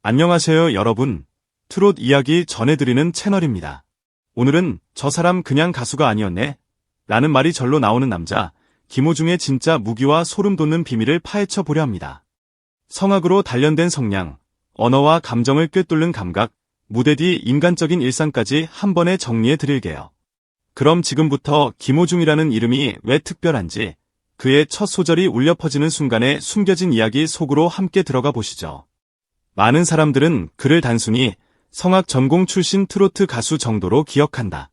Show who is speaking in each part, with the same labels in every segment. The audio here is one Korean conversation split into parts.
Speaker 1: 안녕하세요, 여러분. 트롯 이야기 전해드리는 채널입니다. 오늘은 저 사람 그냥 가수가 아니었네 라는 말이 절로 나오는 남자 김호중의 진짜 무기와 소름 돋는 비밀을 파헤쳐 보려 합니다. 성악으로 단련된 성량, 언어와 감정을 꿰뚫는 감각, 무대 뒤 인간적인 일상까지 한 번에 정리해 드릴게요. 그럼 지금부터 김호중이라는 이름이 왜 특별한지, 그의 첫 소절이 울려 퍼지는 순간에 숨겨진 이야기 속으로 함께 들어가 보시죠. 많은 사람들은 그를 단순히 성악 전공 출신 트로트 가수 정도로 기억한다.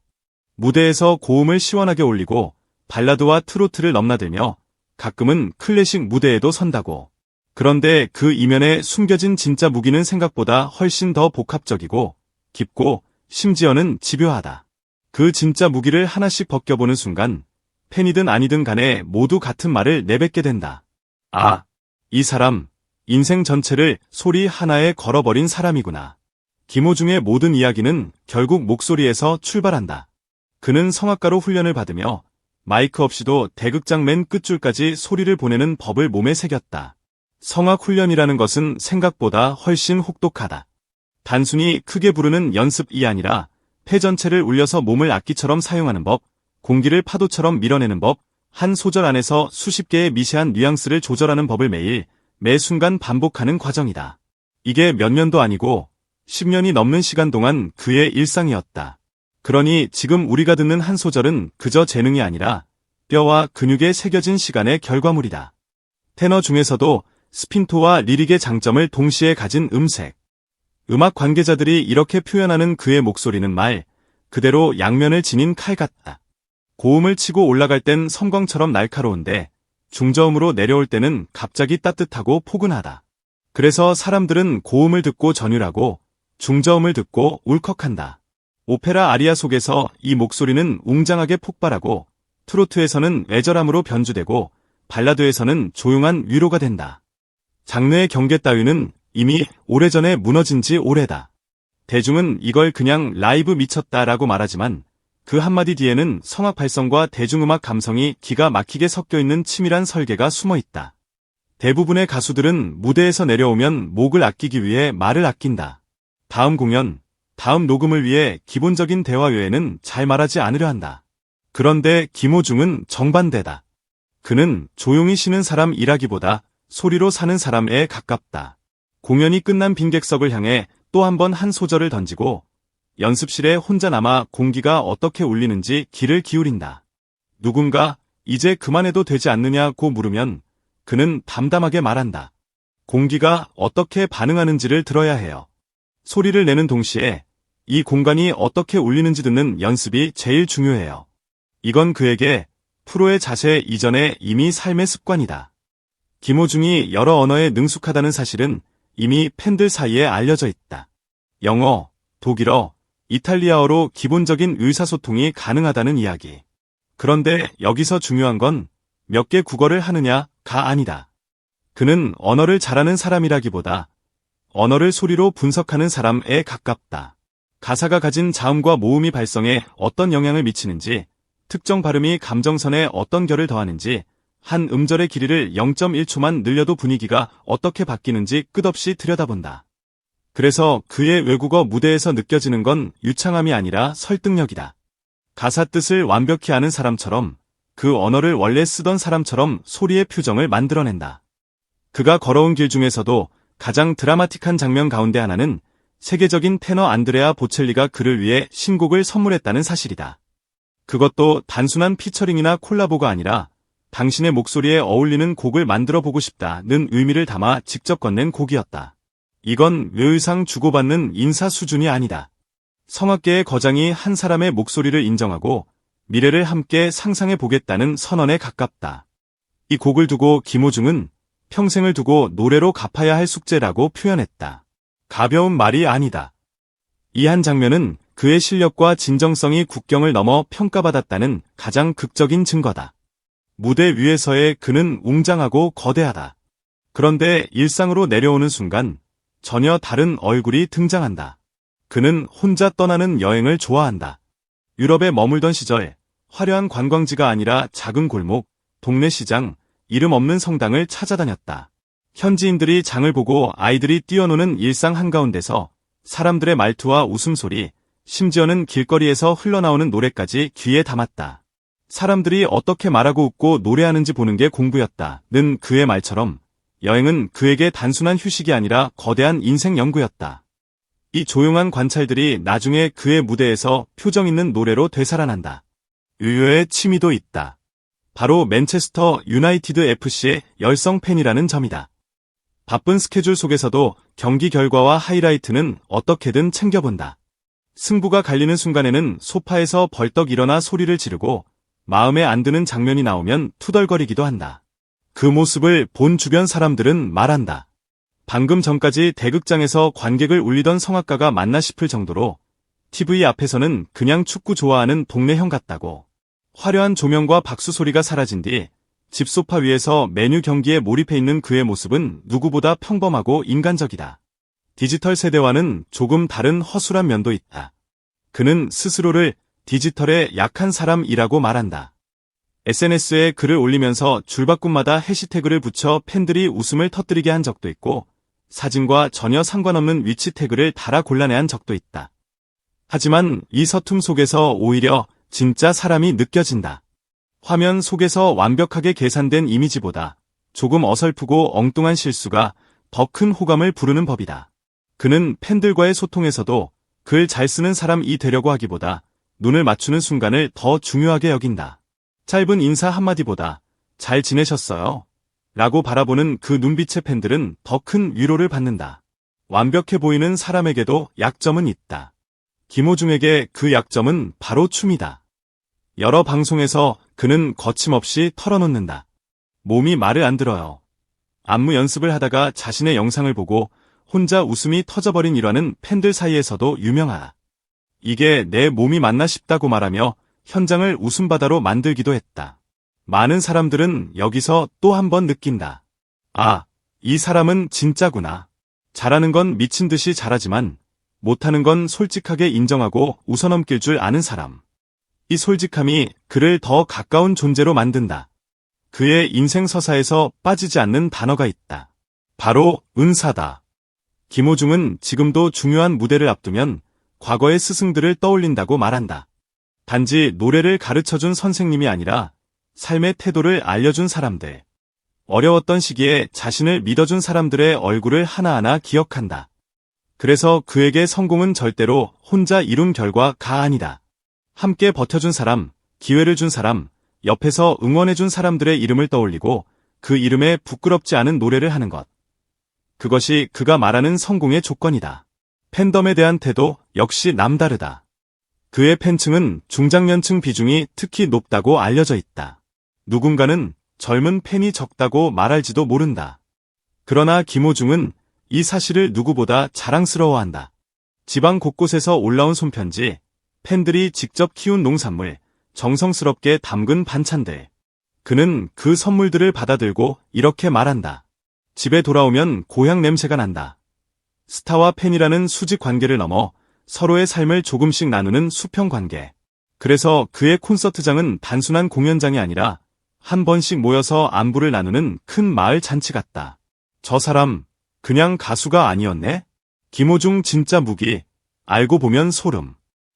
Speaker 1: 무대에서 고음을 시원하게 올리고 발라드와 트로트를 넘나들며 가끔은 클래식 무대에도 선다고. 그런데 그 이면에 숨겨진 진짜 무기는 생각보다 훨씬 더 복합적이고 깊고 심지어는 집요하다. 그 진짜 무기를 하나씩 벗겨보는 순간 팬이든 아니든 간에 모두 같은 말을 내뱉게 된다. 아, 이 사람 인생 전체를 소리 하나에 걸어버린 사람이구나. 김호중의 모든 이야기는 결국 목소리에서 출발한다. 그는 성악가로 훈련을 받으며 마이크 없이도 대극장 맨 끝줄까지 소리를 보내는 법을 몸에 새겼다. 성악 훈련이라는 것은 생각보다 훨씬 혹독하다. 단순히 크게 부르는 연습이 아니라 폐 전체를 울려서 몸을 악기처럼 사용하는 법, 공기를 파도처럼 밀어내는 법, 한 소절 안에서 수십 개의 미세한 뉘앙스를 조절하는 법을 매일, 매 순간 반복하는 과정이다. 이게 몇 년도 아니고 10년이 넘는 시간 동안 그의 일상이었다. 그러니 지금 우리가 듣는 한 소절은 그저 재능이 아니라 뼈와 근육에 새겨진 시간의 결과물이다. 테너 중에서도 스핀토와 리릭의 장점을 동시에 가진 음색. 음악 관계자들이 이렇게 표현하는 그의 목소리는 말 그대로 양면을 지닌 칼 같다. 고음을 치고 올라갈 땐 섬광처럼 날카로운데 중저음으로 내려올 때는 갑자기 따뜻하고 포근하다. 그래서 사람들은 고음을 듣고 전율하고 중저음을 듣고 울컥한다. 오페라 아리아 속에서 이 목소리는 웅장하게 폭발하고 트로트에서는 애절함으로 변주되고 발라드에서는 조용한 위로가 된다. 장르의 경계 따위는 이미 오래전에 무너진 지 오래다. 대중은 이걸 그냥 라이브 미쳤다라고 말하지만 그 한마디 뒤에는 성악 발성과 대중음악 감성이 기가 막히게 섞여있는 치밀한 설계가 숨어있다. 대부분의 가수들은 무대에서 내려오면 목을 아끼기 위해 말을 아낀다. 다음 공연, 다음 녹음을 위해 기본적인 대화 외에는 잘 말하지 않으려 한다. 그런데 김호중은 정반대다. 그는 조용히 쉬는 사람이라기보다 소리로 사는 사람에 가깝다. 공연이 끝난 빈객석을 향해 또 한 번 한 소절을 던지고 연습실에 혼자 남아 공기가 어떻게 울리는지 귀를 기울인다. 누군가 이제 그만해도 되지 않느냐고 물으면 그는 담담하게 말한다. 공기가 어떻게 반응하는지를 들어야 해요. 소리를 내는 동시에 이 공간이 어떻게 울리는지 듣는 연습이 제일 중요해요. 이건 그에게 프로의 자세 이전에 이미 삶의 습관이다. 김호중이 여러 언어에 능숙하다는 사실은 이미 팬들 사이에 알려져 있다. 영어, 독일어, 이탈리아어로 기본적인 의사소통이 가능하다는 이야기. 그런데 여기서 중요한 건 몇 개 국어를 하느냐가 아니다. 그는 언어를 잘하는 사람이라기보다 언어를 소리로 분석하는 사람에 가깝다. 가사가 가진 자음과 모음이 발성에 어떤 영향을 미치는지, 특정 발음이 감정선에 어떤 결을 더하는지, 한 음절의 길이를 0.1초만 늘려도 분위기가 어떻게 바뀌는지 끝없이 들여다본다. 그래서 그의 외국어 무대에서 느껴지는 건 유창함이 아니라 설득력이다. 가사 뜻을 완벽히 아는 사람처럼, 그 언어를 원래 쓰던 사람처럼 소리의 표정을 만들어낸다. 그가 걸어온 길 중에서도 가장 드라마틱한 장면 가운데 하나는 세계적인 테너 안드레아 보첼리가 그를 위해 신곡을 선물했다는 사실이다. 그것도 단순한 피처링이나 콜라보가 아니라 당신의 목소리에 어울리는 곡을 만들어 보고 싶다는 의미를 담아 직접 건넨 곡이었다. 이건 외의상 주고받는 인사 수준이 아니다. 성악계의 거장이 한 사람의 목소리를 인정하고 미래를 함께 상상해 보겠다는 선언에 가깝다. 이 곡을 두고 김호중은 평생을 두고 노래로 갚아야 할 숙제라고 표현했다. 가벼운 말이 아니다. 이 한 장면은 그의 실력과 진정성이 국경을 넘어 평가받았다는 가장 극적인 증거다. 무대 위에서의 그는 웅장하고 거대하다. 그런데 일상으로 내려오는 순간 전혀 다른 얼굴이 등장한다. 그는 혼자 떠나는 여행을 좋아한다. 유럽에 머물던 시절 화려한 관광지가 아니라 작은 골목, 동네 시장, 이름 없는 성당을 찾아다녔다. 현지인들이 장을 보고 아이들이 뛰어노는 일상 한가운데서 사람들의 말투와 웃음소리, 심지어는 길거리에서 흘러나오는 노래까지 귀에 담았다. 사람들이 어떻게 말하고 웃고 노래하는지 보는 게 공부였다는 그의 말처럼 여행은 그에게 단순한 휴식이 아니라 거대한 인생 연구였다. 이 조용한 관찰들이 나중에 그의 무대에서 표정 있는 노래로 되살아난다. 의외의 취미도 있다. 바로 맨체스터 유나이티드 FC의 열성 팬이라는 점이다. 바쁜 스케줄 속에서도 경기 결과와 하이라이트는 어떻게든 챙겨본다. 승부가 갈리는 순간에는 소파에서 벌떡 일어나 소리를 지르고 마음에 안 드는 장면이 나오면 투덜거리기도 한다. 그 모습을 본 주변 사람들은 말한다. 방금 전까지 대극장에서 관객을 울리던 성악가가 맞나 싶을 정도로 TV 앞에서는 그냥 축구 좋아하는 동네 형 같다고. 화려한 조명과 박수 소리가 사라진 뒤 집 소파 위에서 메뉴 경기에 몰입해 있는 그의 모습은 누구보다 평범하고 인간적이다. 디지털 세대와는 조금 다른 허술한 면도 있다. 그는 스스로를 디지털에 약한 사람이라고 말한다. SNS에 글을 올리면서 줄바꿈마다 해시태그를 붙여 팬들이 웃음을 터뜨리게 한 적도 있고 사진과 전혀 상관없는 위치 태그를 달아 곤란해한 적도 있다. 하지만 이 서툼 속에서 오히려 진짜 사람이 느껴진다. 화면 속에서 완벽하게 계산된 이미지보다 조금 어설프고 엉뚱한 실수가 더 큰 호감을 부르는 법이다. 그는 팬들과의 소통에서도 글 잘 쓰는 사람이 되려고 하기보다 눈을 맞추는 순간을 더 중요하게 여긴다. 짧은 인사 한마디보다 잘 지내셨어요? 라고 바라보는 그 눈빛의 팬들은 더 큰 위로를 받는다. 완벽해 보이는 사람에게도 약점은 있다. 김호중에게 그 약점은 바로 춤이다. 여러 방송에서 그는 거침없이 털어놓는다. 몸이 말을 안 들어요. 안무 연습을 하다가 자신의 영상을 보고 혼자 웃음이 터져버린 일화는 팬들 사이에서도 유명하다. 이게 내 몸이 맞나 싶다고 말하며 현장을 웃음바다로 만들기도 했다. 많은 사람들은 여기서 또 한 번 느낀다. 아, 이 사람은 진짜구나. 잘하는 건 미친 듯이 잘하지만 못하는 건 솔직하게 인정하고 웃어넘길 줄 아는 사람. 이 솔직함이 그를 더 가까운 존재로 만든다. 그의 인생 서사에서 빠지지 않는 단어가 있다. 바로 은사다. 김호중은 지금도 중요한 무대를 앞두면 과거의 스승들을 떠올린다고 말한다. 단지 노래를 가르쳐준 선생님이 아니라 삶의 태도를 알려준 사람들. 어려웠던 시기에 자신을 믿어준 사람들의 얼굴을 하나하나 기억한다. 그래서 그에게 성공은 절대로 혼자 이룬 결과가 아니다. 함께 버텨준 사람, 기회를 준 사람, 옆에서 응원해준 사람들의 이름을 떠올리고 그 이름에 부끄럽지 않은 노래를 하는 것. 그것이 그가 말하는 성공의 조건이다. 팬덤에 대한 태도 역시 남다르다. 그의 팬층은 중장년층 비중이 특히 높다고 알려져 있다. 누군가는 젊은 팬이 적다고 말할지도 모른다. 그러나 김호중은 이 사실을 누구보다 자랑스러워한다. 지방 곳곳에서 올라온 손편지, 팬들이 직접 키운 농산물, 정성스럽게 담근 반찬들. 그는 그 선물들을 받아들고 이렇게 말한다. 집에 돌아오면 고향 냄새가 난다. 스타와 팬이라는 수직 관계를 넘어 서로의 삶을 조금씩 나누는 수평 관계. 그래서 그의 콘서트장은 단순한 공연장이 아니라 한 번씩 모여서 안부를 나누는 큰 마을 잔치 같다. 저 사람 그냥 가수가 아니었네? 김호중 진짜 무기, 알고 보면 소름.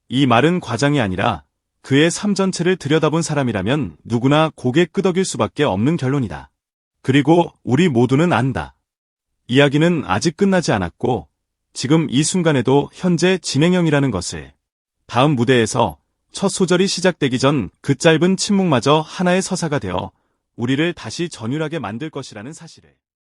Speaker 1: 이 말은 과장이 아니라 그의 삶 전체를 들여다본 사람이라면 누구나 고개 끄덕일 수밖에 없는 결론이다. 그리고 우리 모두는 안다. 이야기는 아직 끝나지 않았고 지금 이 순간에도 현재 진행형이라는 것을. 다음 무대에서 첫 소절이 시작되기 전 그 짧은 침묵마저 하나의 서사가 되어 우리를 다시 전율하게 만들 것이라는 사실을.